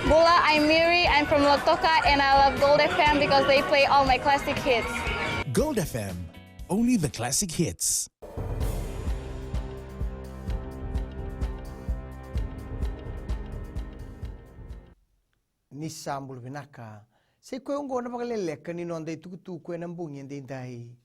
Bula, I'm Miri. I'm from Lotoka and I love Gold FM because they play all my classic hits. Gold FM, only the classic hits. Ni sambul vinaka. Se koe ungo na Vakaleleka ni nonde tukutu koe na mbungi ndi ndai.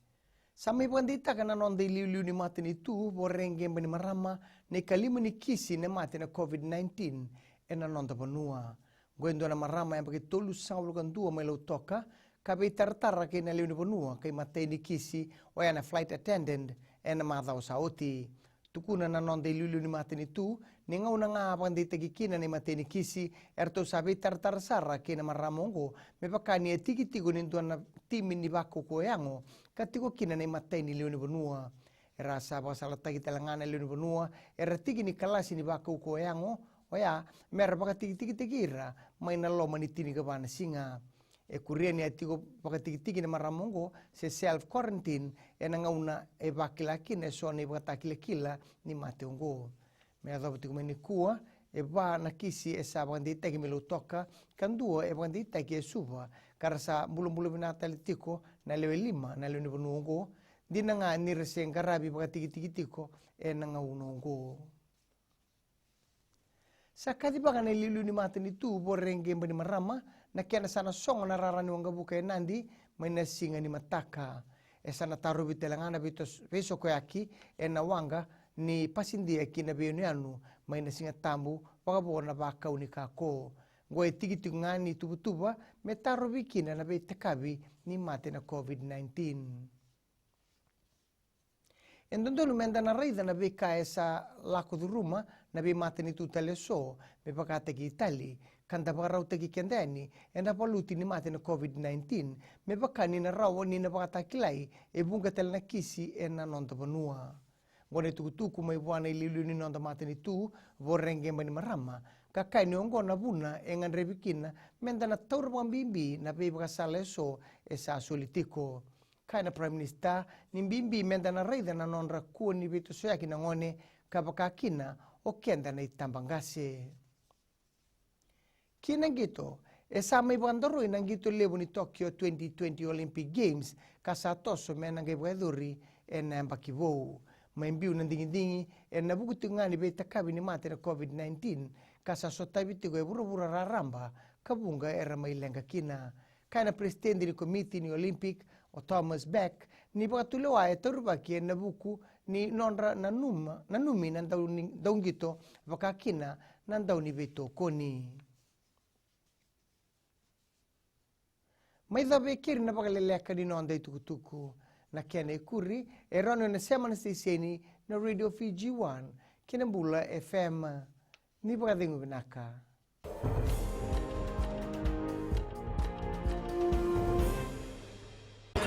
Sama ibu andi taka na nonde liu ni mate ni tu borenge mbani marama ni kalimu ni kisi na mate na COVID-19 e na nonde panua. Gwendo na marama yang pake tolu saulu kan dua mai Lotoka kabe tartara ke na liu ni panua kai mate ni kisi o ya na flight attendant e na madhao saoti. Tukuna na nonde liu ni mate ni tu ni ngau na nga pandi tagikina ni mate ni kisi erto sabe tartar sara ke na maramongo me pakani e tiki ni na timi ni bako ko yango katiko kina ni mate ni liu ni benua era saba sala tagi talangana liu ni benua era tiki ni kalasi ni bako ko yango oya mer baka tiki tikira mai na lo mani tini ka bana singa e kuria ni atiko baka tiki ni maramongo se self quarantine e na ngauna e bakila kina so ni baka takila ni mate ongo me adho tiku meni kua e ba na kisi e sa bandi tagi me Lotoka kan dua e bandi tagi e suba karasa bulu binata litiko na lewe 5 na lewe nungo di na nga ni reseng karabi baka tiki e na nga unongo sa kadi baka na lilu ni mata ni tu borenge mbani marama na kena sana songo na rarani wanga buka e nandi may na singa ni mataka e sana taru bitelangana beso koyaki e na wanga ni pasindia kina beonianu may na singa tambu pagabo na baka unika ko goe tiki ngani tubutuba me taru bikina na be takabi ni mate na COVID-19 endondo lumenda na raida na be ka esa lako du ruma na be mate ni tutale so me pakata ki itali kanda parau teki kendeni enda paluti ni mate na COVID-19 me pakani na rawo ni na pakata kilai e bunga tel na kisi e na nonta panua ngone tukutuku mai buana ililu ni nonta mate ni tu vorenge mbani marama kakai ni ongo na buna e ngan rebikina menda na taur bimbi na be pakasale so e sa solitiko kai na prime minister ni bimbi menda na raida na non rakuo ni beto soyaki na ngone kabakakina o kenda na itambangase kina gito e sama ibandoro inang gito levo ni Tokyo 2020 Olympic Games kasatoso menang gebreduri e na mbakivo maimbiu na dingi e na bukutungani be takabi ni mate na COVID-19 kasa sotabiti go e bura raramba kabunga era mailenga kina kana presidente ni committee ni Olympic o Thomas Beck ni bakatuloa e turubaki na buku ni nonra nanumi nan daungito vakakina nan dauni veto koni mai dabe kiri na Vakaleleka ni nonda tukutuku na kene kuri e rono na semana siseni na Radio Fiji 1 kinambula FM ni bakadingu binaka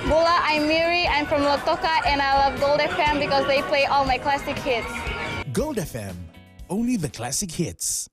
Bula, I'm Miri. I'm from Lotoka and I love Gold FM because they play all my classic hits. Gold FM, only the classic hits.